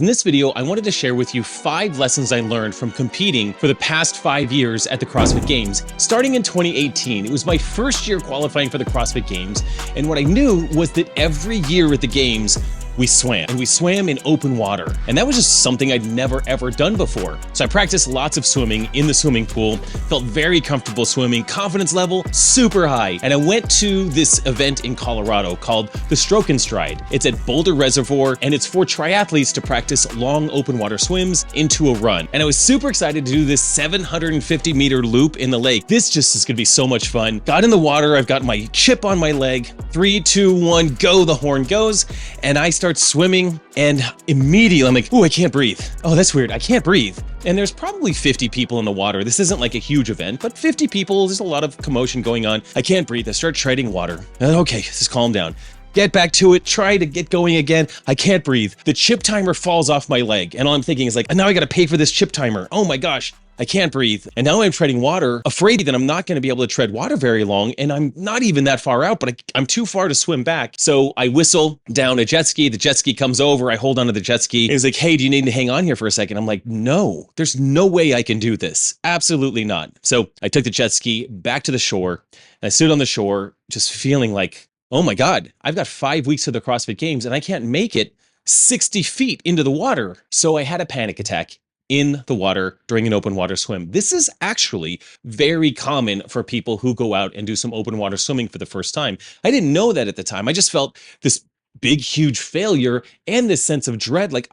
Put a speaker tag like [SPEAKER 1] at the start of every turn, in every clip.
[SPEAKER 1] In this video, I wanted to share with you 5 lessons I learned from competing for the past 5 years at the CrossFit Games. Starting in 2018, it was my first year qualifying for the CrossFit Games, and what I knew was that every year at the Games, we swam, and we swam in open water. And that was just something I'd never ever done before. So I practiced lots of swimming in the swimming pool, felt very comfortable swimming, confidence level super high. And I went to this event in Colorado called the Stroke and Stride. It's at Boulder Reservoir, and it's for triathletes to practice long open water swims into a run. And I was super excited to do this 750 meter loop in the lake. This just is gonna be so much fun. Got in the water, I've got my chip on my leg, 3, 2, 1, go, the horn goes, and I start swimming, and immediately I'm like, oh, I can't breathe. Oh, that's weird, I can't breathe. And there's probably 50 people in the water. This isn't like a huge event, but 50 people, there's a lot of commotion going on. I can't breathe, I start treading water. Okay, just calm down. Get back to it, try to get going again. I can't breathe. The chip timer falls off my leg, and all I'm thinking is like, now I gotta pay for this chip timer. Oh my gosh. I can't breathe. And now I'm treading water, afraid that I'm not going to be able to tread water very long. And I'm not even that far out, but I'm too far to swim back. So I whistle down a jet ski. The jet ski comes over. I hold onto the jet ski. He's like, hey, do you need to hang on here for a second? I'm like, no, there's no way I can do this. Absolutely not. So I took the jet ski back to the shore. And I stood on the shore just feeling like, oh my God, I've got 5 weeks to the CrossFit Games and I can't make it 60 feet into the water. So I had a panic attack in the water during an open water swim. This is actually very common for people who go out and do some open water swimming for the first time. I didn't know that at the time. I just felt this big, huge failure and this sense of dread. Like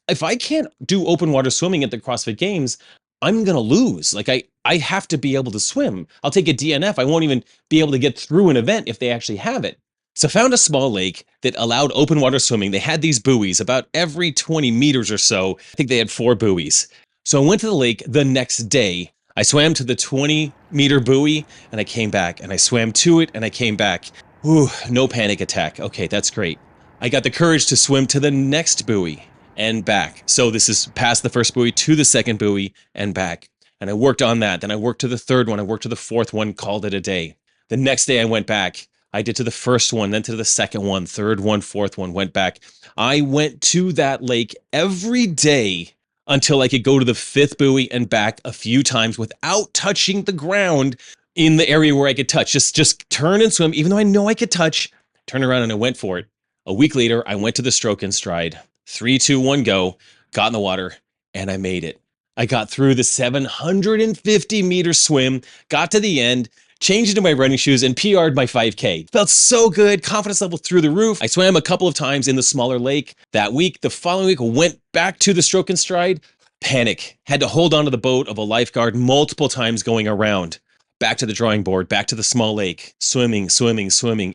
[SPEAKER 1] if I can't do open water swimming at the CrossFit Games, I'm gonna lose. Like I have to be able to swim. I'll take a DNF. I won't even be able to get through an event if they actually have it. So I found a small lake that allowed open water swimming. They had these buoys about every 20 meters or so. I think they had 4 buoys. So I went to the lake the next day. I swam to the 20-meter buoy and I came back, and I swam to it and I came back. Ooh, no panic attack. Okay, that's great. I got the courage to swim to the next buoy and back. So this is past the first buoy to the second buoy and back. And I worked on that. Then I worked to the third one. I worked to the fourth one, called it a day. The next day I went back. I did to the first one, then to the second one, third one, fourth one, went back. I went to that lake every day until I could go to the 5th buoy and back a few times without touching the ground in the area where I could touch. Just turn and swim, even though I know I could touch, turn around and I went for it. A week later, I went to the Stroke and Stride. 3, 2, 1, go, got in the water, and I made it. I got through the 750-meter swim, got to the end, changed into my running shoes, and PR'd my 5K. Felt so good, confidence level through the roof. I swam a couple of times in the smaller lake that week. The following week, went back to the Stroke and Stride. Panic. Had to hold onto the boat of a lifeguard multiple times going around. Back to the drawing board, back to the small lake. Swimming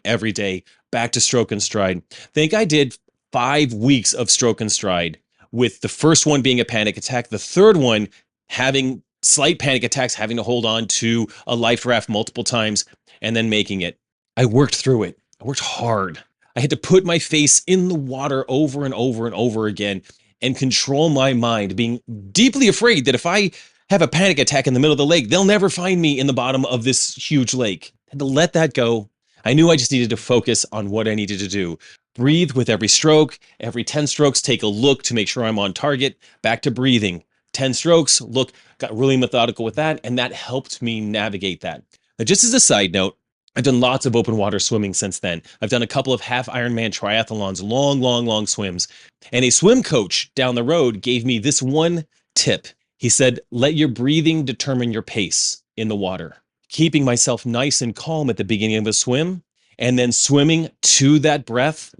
[SPEAKER 1] every day. Back to Stroke and Stride. Think I did 5 weeks of Stroke and Stride, with the first one being a panic attack, the third one having slight panic attacks, having to hold on to a life raft multiple times, and then making it. I worked through it. I worked hard. I had to put my face in the water over and over and over again and control my mind, being deeply afraid that if I have a panic attack in the middle of the lake, they'll never find me in the bottom of this huge lake. I had to let that go. I knew I just needed to focus on what I needed to do. Breathe with every stroke. Every 10 strokes, take a look to make sure I'm on target. Back to breathing. 10 strokes, look, got really methodical with that, and that helped me navigate that. Now, just as a side note, I've done lots of open water swimming since then. I've done a couple of half Ironman triathlons, long swims. And a swim coach down the road gave me this one tip. He said, let your breathing determine your pace in the water. Keeping myself nice and calm at the beginning of a swim, and then swimming to that breath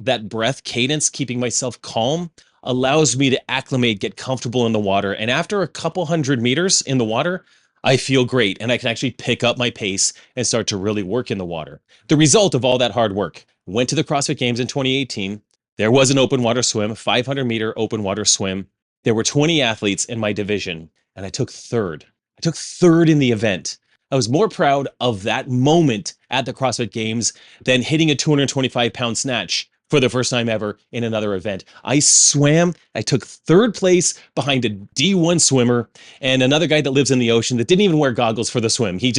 [SPEAKER 1] cadence, keeping myself calm, allows me to acclimate, get comfortable in the water. And after a couple 100 meters in the water, I feel great. And I can actually pick up my pace and start to really work in the water. The result of all that hard work, went to the CrossFit Games in 2018. There was an open water swim, 500-meter open water swim. There were 20 athletes in my division, and I took third. I took third in the event. I was more proud of that moment at the CrossFit Games than hitting a 225-pound snatch for the first time ever in another event. I swam, I took 3rd place behind a D1 swimmer and another guy that lives in the ocean that didn't even wear goggles for the swim. He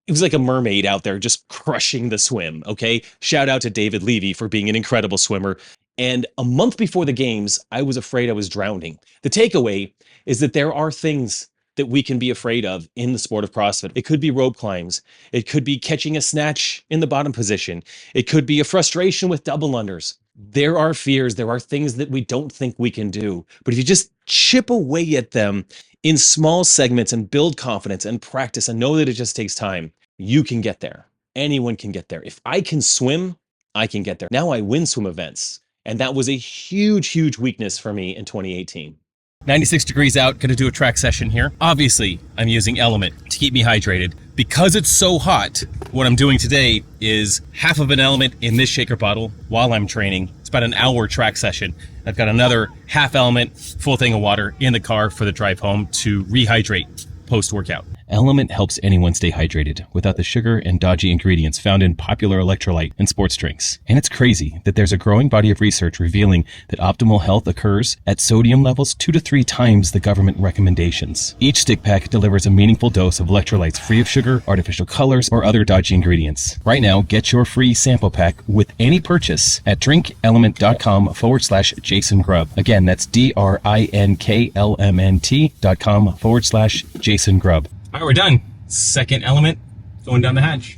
[SPEAKER 1] was like a mermaid out there just crushing the swim, okay? Shout out to David Levy for being an incredible swimmer. And a month before the games, I was afraid I was drowning. The takeaway is that there are things that we can be afraid of in the sport of CrossFit. It could be rope climbs. It could be catching a snatch in the bottom position. It could be a frustration with double unders. There are fears. There are things that we don't think we can do. But if you just chip away at them in small segments and build confidence and practice and know that it just takes time, you can get there. Anyone can get there. If I can swim, I can get there. Now I win swim events. And that was a huge, huge weakness for me in 2018. 96 degrees out, gonna do a track session here. Obviously, I'm using Element to keep me hydrated. Because it's so hot, what I'm doing today is half of an Element in this shaker bottle while I'm training. It's about an hour track session. I've got another half Element, full thing of water in the car for the drive home to rehydrate post-workout. Element helps anyone stay hydrated without the sugar and dodgy ingredients found in popular electrolyte and sports drinks. And it's crazy that there's a growing body of research revealing that optimal health occurs at sodium levels 2 to 3 times the government recommendations. Each stick pack delivers a meaningful dose of electrolytes free of sugar, artificial colors, or other dodgy ingredients. Right now, get your free sample pack with any purchase at drinkelement.com/Jason Grubb. Again, that's DRINKLMNT.com/Jason Grubb. All right, we're done. Second element going down the hatch.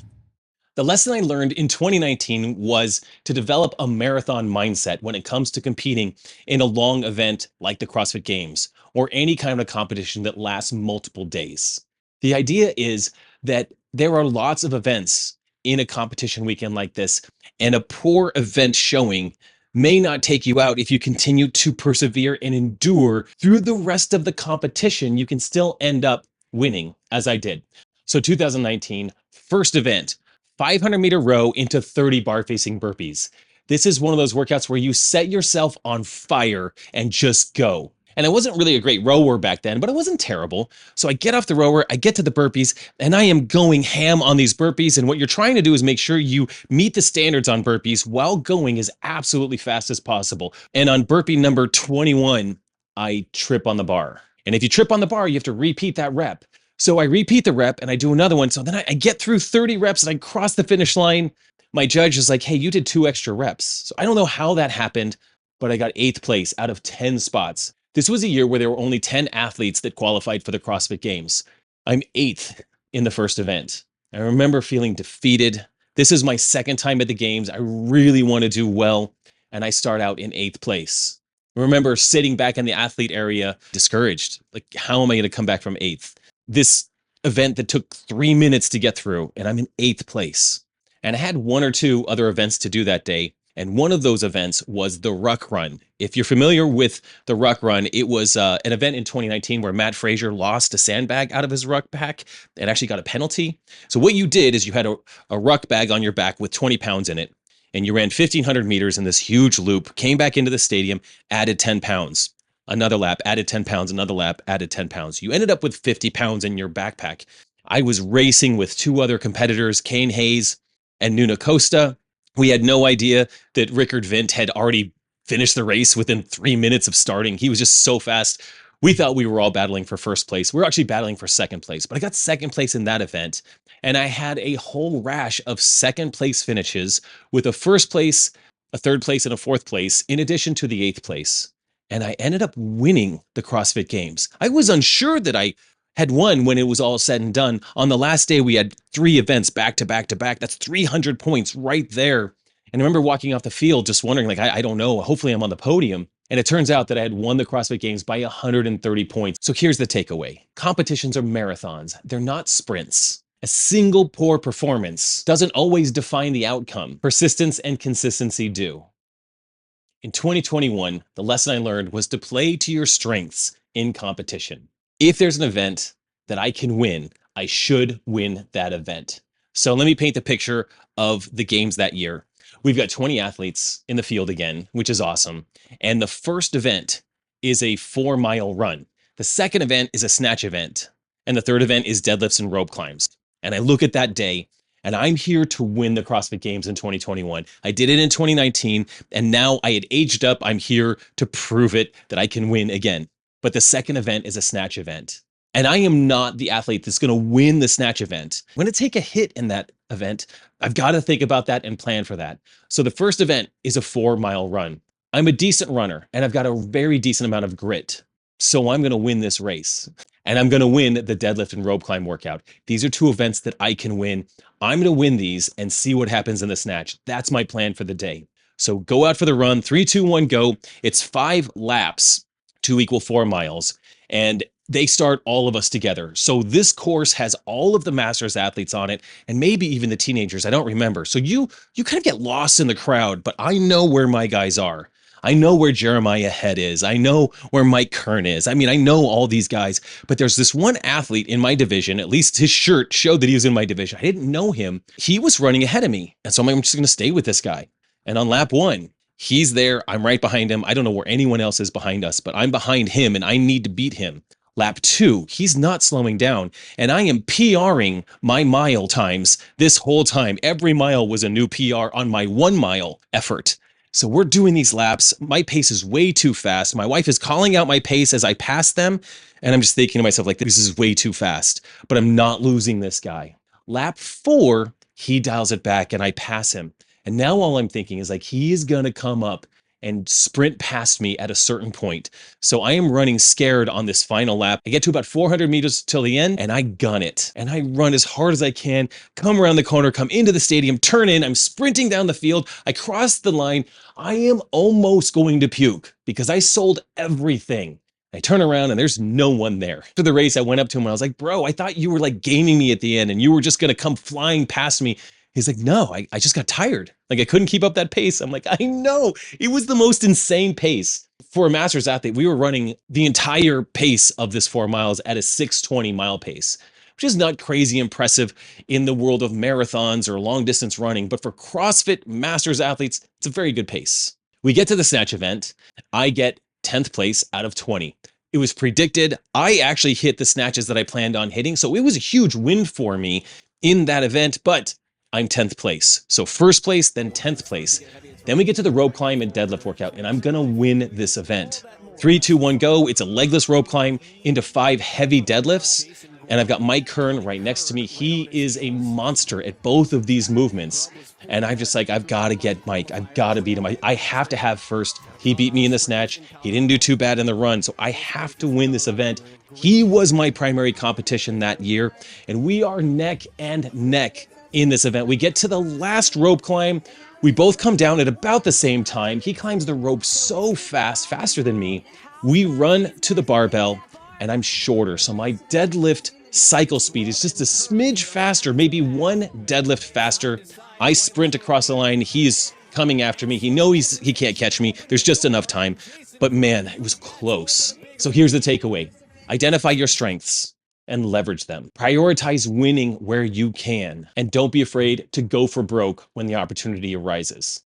[SPEAKER 1] The lesson I learned in 2019 was to develop a marathon mindset when it comes to competing in a long event like the CrossFit Games or any kind of competition that lasts multiple days. The idea is that there are lots of events in a competition weekend like this, and a poor event showing may not take you out if you continue to persevere and endure through the rest of the competition. You can still end up winning, as I did. So 2019, first event, 500-meter row into 30 bar-facing burpees. This is one of those workouts where you set yourself on fire and just go. And I wasn't really a great rower back then, but I wasn't terrible. So I get off the rower, I get to the burpees, and I am going ham on these burpees. And what you're trying to do is make sure you meet the standards on burpees while going as absolutely fast as possible. And on burpee number 21, I trip on the bar. And if you trip on the bar, you have to repeat that rep. So I repeat the rep and I do another one. So then I get through 30 reps and I cross the finish line. My judge is like, hey, you did 2 extra reps. So I don't know how that happened, but I got 8th place out of 10 spots. This was a year where there were only 10 athletes that qualified for the CrossFit Games. I'm 8th in the first event. I remember feeling defeated. This is my second time at the games. I really want to do well. And I start out in 8th place. I remember sitting back in the athlete area, discouraged. Like, how am I going to come back from 8th? This event that took 3 minutes to get through, and I'm in 8th place. And I had 1 or 2 other events to do that day. And one of those events was the Ruck Run. If you're familiar with the Ruck Run, it was an event in 2019 where Matt Frazier lost a sandbag out of his ruck pack and actually got a penalty. So what you did is you had a ruck bag on your back with 20 pounds in it. And you ran 1,500 meters in this huge loop, came back into the stadium, added 10 pounds. Another lap, added 10 pounds, another lap, added 10 pounds. You ended up with 50 pounds in your backpack. I was racing with 2 other competitors, Kane Hayes and Nuno Costa. We had no idea that Rickard Vint had already finished the race within 3 minutes of starting. He was just so fast. We thought we were all battling for first place. We were actually battling for second place, but I got second place in that event. And I had a whole rash of second place finishes with a first place, a third place, and a fourth place, in addition to the 8th place. And I ended up winning the CrossFit Games. I was unsure that I had won when it was all said and done. On the last day, we had 3 events back to back to back. That's 300 points right there. And I remember walking off the field just wondering, like, I don't know, hopefully I'm on the podium. And it turns out that I had won the CrossFit Games by 130 points. So here's the takeaway. Competitions are marathons. They're not sprints. A single poor performance doesn't always define the outcome. Persistence and consistency do. In 2021, the lesson I learned was to play to your strengths in competition. If there's an event that I can win, I should win that event. So let me paint the picture of the games that year. We've got 20 athletes in the field again, which is awesome. And the first event is a 4-mile run. The second event is a snatch event. And the third event is deadlifts and rope climbs. And I look at that day and I'm here to win the CrossFit Games in 2021. I did it in 2019, and now I had aged up. I'm here to prove it that I can win again. But the second event is a snatch event. And I am not the athlete that's going to win the snatch event. I'm going to take a hit in that event. I've got to think about that and plan for that. So the first event is a 4-mile run. I'm a decent runner and I've got a very decent amount of grit. So I'm going to win this race and I'm going to win the deadlift and rope climb workout. These are two events that I can win. I'm going to win these and see what happens in the snatch. That's my plan for the day. So go out for the run, 3, 2, 1, go. It's 5 laps to equal 4 miles. And they start all of us together. So this course has all of the Masters athletes on it and maybe even the teenagers. I don't remember. So you kind of get lost in the crowd, but I know where my guys are. I know where Jeremiah Head is. I know where Mike Kern is. I mean, I know all these guys, but there's this one athlete in my division, at least his shirt showed that he was in my division. I didn't know him. He was running ahead of me. And so I'm just going to stay with this guy. And on lap 1, he's there. I'm right behind him. I don't know where anyone else is behind us, but I'm behind him and I need to beat him. Lap 2, he's not slowing down, and I am PRing my mile times this whole time. Every mile was a new PR on my 1 mile effort. So we're doing these laps. My pace is way too fast. My wife is calling out my pace as I pass them, and I'm just thinking to myself, like, this is way too fast, but I'm not losing this guy. Lap 4, he dials it back, and I pass him. And now all I'm thinking is, like, he is going to come up and sprint past me at a certain point. So I am running scared on this final lap. I get to about 400 meters till the end and I gun it. And I run as hard as I can, come around the corner, come into the stadium, turn in, I'm sprinting down the field. I cross the line. I am almost going to puke because I sold everything. I turn around and there's no one there. After the race, I went up to him and I was like, bro, I thought you were like gaming me at the end and you were just going to come flying past me. He's like, no, I just got tired. Like I couldn't keep up that pace. I'm like, I know. It was the most insane pace. For a Masters athlete, we were running the entire pace of this 4 miles at a 6:20 mile pace, which is not crazy impressive in the world of marathons or long distance running. But for CrossFit Masters athletes, it's a very good pace. We get to the snatch event. I get 10th place out of 20. It was predicted. I actually hit the snatches that I planned on hitting. So it was a huge win for me in that event, but I'm 10th place. So first place, then 10th place. Then we get to the rope climb and deadlift workout, and I'm gonna win this event. 3, 2, 1, go. It's a legless rope climb into 5 heavy deadlifts. And I've got Mike Kern right next to me. He is a monster at both of these movements. And I'm just like, I've got to get Mike. I've got to beat him. I have to have first. He beat me in the snatch. He didn't do too bad in the run. So I have to win this event. He was my primary competition that year. And we are neck and neck in this event. We get to the last rope climb. We both come down at about the same time. He climbs the rope so fast, faster than me. We run to the barbell and I'm shorter. So my deadlift cycle speed is just a smidge faster, maybe 1 deadlift faster. I sprint across the line. He's coming after me. He knows he can't catch me. There's just enough time. But man, it was close. So here's the takeaway. Identify your strengths and leverage them. Prioritize winning where you can. And don't be afraid to go for broke when the opportunity arises.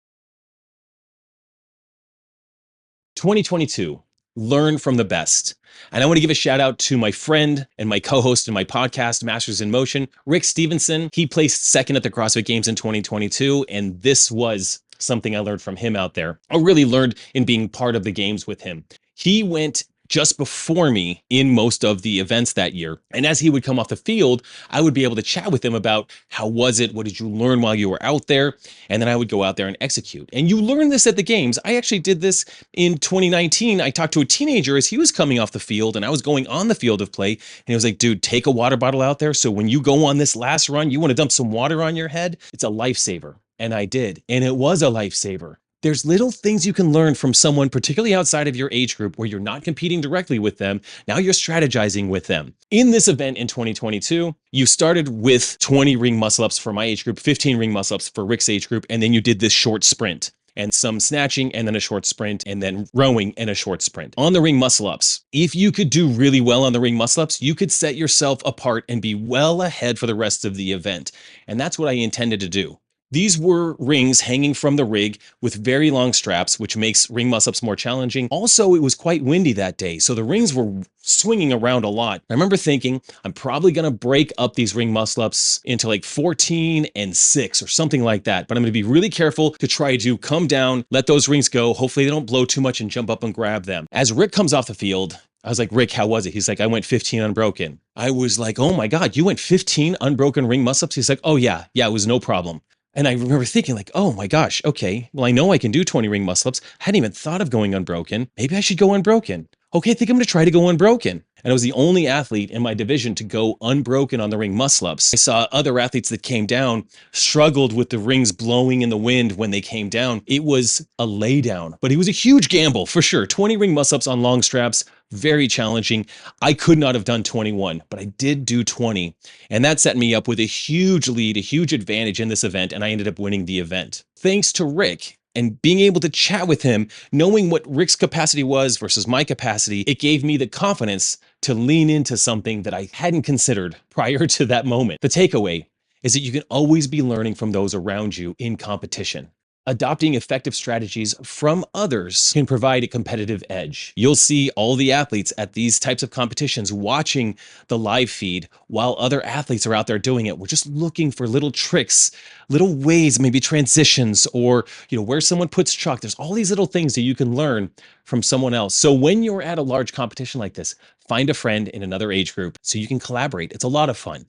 [SPEAKER 1] 2022. Learn from the best. And I want to give a shout out to my friend and my co-host in my podcast, Masters in Motion, Rick Stevenson. He placed second at the CrossFit Games in 2022. And this was something I learned from him out there. I really learned in being part of the games with him. He went just before me in most of the events that year. And as he would come off the field, I would be able to chat with him about how was it? What did you learn while you were out there? And then I would go out there and execute. And you learn this at the games. I actually did this in 2019. I talked to a teenager as he was coming off the field and I was going on the field of play. And he was like, dude, take a water bottle out there. So when you go on this last run, you want to dump some water on your head? It's a lifesaver. And I did. And it was a lifesaver. There's little things you can learn from someone, particularly outside of your age group, where you're not competing directly with them. Now you're strategizing with them. In this event in 2022, you started with 20 ring muscle ups for my age group, 15 ring muscle ups for Rick's age group, and then you did this short sprint and some snatching and then a short sprint and then rowing and a short sprint. On the ring muscle ups, if you could do really well on the ring muscle ups, you could set yourself apart and be well ahead for the rest of the event. And that's what I intended to do. These were rings hanging from the rig with very long straps, which makes ring muscle-ups more challenging. Also, it was quite windy that day, so the rings were swinging around a lot. I remember thinking, I'm probably going to break up these ring muscle-ups into like 14 and 6 or something like that, but I'm going to be really careful to try to come down, let those rings go. Hopefully they don't blow too much and jump up and grab them. As Rick comes off the field, I was like, Rick, how was it? He's like, I went 15 unbroken. I was like, oh my God, you went 15 unbroken ring muscle-ups? He's like, oh yeah, it was no problem. And I remember thinking like, oh my gosh, okay, well, I know I can do 20 ring muscle ups. Hadn't even thought of going unbroken. Maybe I should go unbroken. Okay, I think I'm going to try to go unbroken. And I was the only athlete in my division to go unbroken on the ring muscle ups. I saw other athletes that came down struggled with the rings blowing in the wind when they came down. It was a laydown, but it was a huge gamble for sure. 20 ring muscle ups on long straps, very challenging. I could not have done 21, but I did do 20. And that set me up with a huge lead, a huge advantage in this event, and I ended up winning the event. Thanks to Rick. And being able to chat with him, knowing what Rick's capacity was versus my capacity, it gave me the confidence to lean into something that I hadn't considered prior to that moment. The takeaway is that you can always be learning from those around you in competition. Adopting effective strategies from others can provide a competitive edge. You'll see all the athletes at these types of competitions watching the live feed while other athletes are out there doing it. We're just looking for little tricks, little ways, maybe transitions, or where someone puts chalk. There's all these little things that you can learn from someone else. So when you're at a large competition like this, find a friend in another age group so you can collaborate. It's a lot of fun.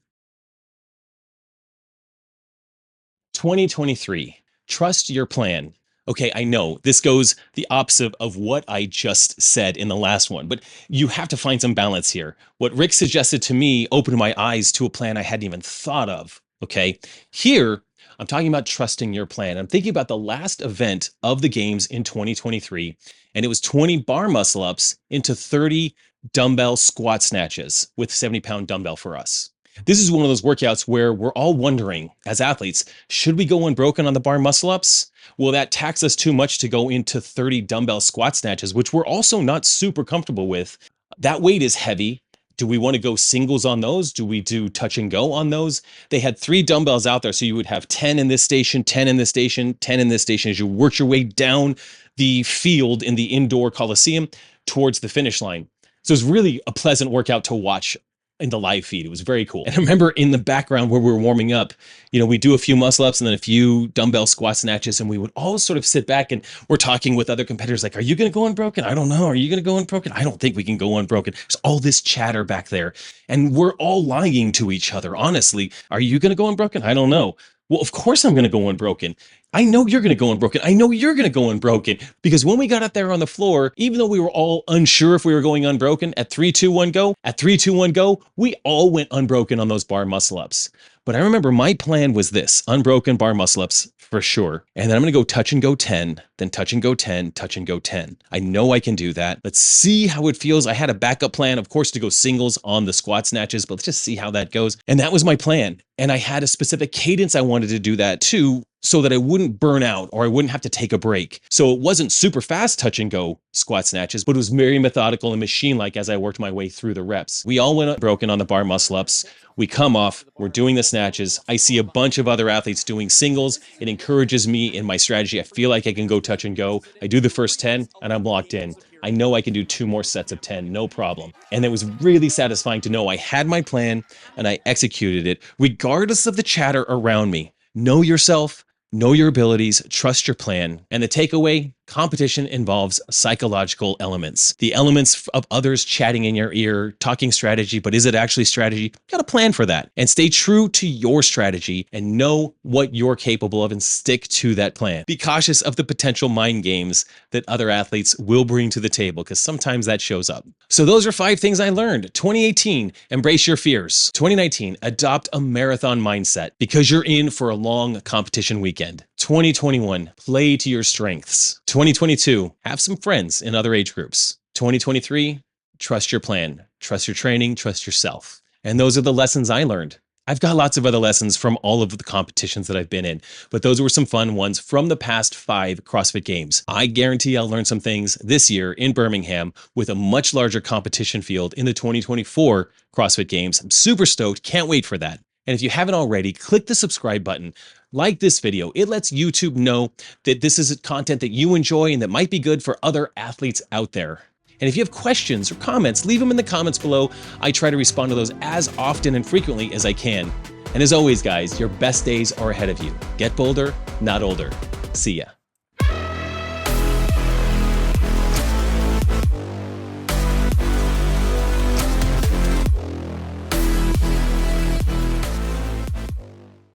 [SPEAKER 1] 2023. Trust your plan. Okay, I know this goes the opposite of what I just said in the last one, but you have to find some balance here. What Rick suggested to me opened my eyes to a plan I hadn't even thought of. Okay, here I'm talking about trusting your plan. I'm thinking about the last event of the games in 2023, and it was 20 bar muscle ups into 30 dumbbell squat snatches with 70-pound dumbbell for us. This is one of those workouts where we're all wondering, as athletes, should we go unbroken on the bar muscle ups? Will that tax us too much to go into 30 dumbbell squat snatches, which we're also not super comfortable with? That weight is heavy. Do we want to go singles on those? Do we do touch and go on those? They had 3 dumbbells out there, so you would have 10 in this station, 10 in this station, 10 in this station as you work your way down the field in the indoor coliseum towards the finish line. So it's really a pleasant workout to watch in the live feed. It was very cool. And I remember in the background where we were warming up, we do a few muscle ups and then a few dumbbell squat snatches, and we would all sort of sit back and we're talking with other competitors like, are you going to go unbroken? I don't know. Are you going to go unbroken? I don't think we can go unbroken. There's all this chatter back there and we're all lying to each other. Honestly, are you going to go unbroken? I don't know. Well, of course I'm going to go unbroken. I know you're going to go unbroken. I know you're going to go unbroken, because when we got up there on the floor, even though we were all unsure if we were going unbroken, at 3, 2, 1, go, we all went unbroken on those bar muscle ups. But I remember my plan was this: unbroken bar muscle ups for sure. And then I'm going to go touch and go 10, then touch and go 10, touch and go 10. I know I can do that. Let's see how it feels. I had a backup plan, of course, to go singles on the squat snatches, but let's just see how that goes. And that was my plan. And I had a specific cadence I wanted to do that too, so that I wouldn't burn out or I wouldn't have to take a break. So it wasn't super fast touch and go squat snatches, but it was very methodical and machine-like as I worked my way through the reps. We all went unbroken on the bar muscle ups. We come off, we're doing the snatches. I see a bunch of other athletes doing singles. It encourages me in my strategy. I feel like I can go touch and go. I do the first 10 and I'm locked in. I know I can do 2 more sets of 10, no problem. And it was really satisfying to know I had my plan and I executed it, regardless of the chatter around me. Know yourself, know your abilities, trust your plan. And the takeaway: competition involves psychological elements. The elements of others chatting in your ear, talking strategy, but is it actually strategy? You got to plan for that. And stay true to your strategy and know what you're capable of and stick to that plan. Be cautious of the potential mind games that other athletes will bring to the table, because sometimes that shows up. So those are 5 things I learned. 2018, embrace your fears. 2019, adopt a marathon mindset, because you're in for a long competition weekend. 2021, play to your strengths. 2022, have some friends in other age groups. 2023, trust your plan, trust your training, trust yourself. And those are the lessons I learned. I've got lots of other lessons from all of the competitions that I've been in, but those were some fun ones from the past 5 CrossFit Games. I guarantee I'll learn some things this year in Birmingham with a much larger competition field in the 2024 CrossFit Games. I'm super stoked, can't wait for that. And if you haven't already, click the subscribe button. Like this video. It lets YouTube know that this is content that you enjoy and that might be good for other athletes out there. And if you have questions or comments, leave them in the comments below. I try to respond to those as often and frequently as I can. And as always, guys, your best days are ahead of you. Get bolder, not older. See ya.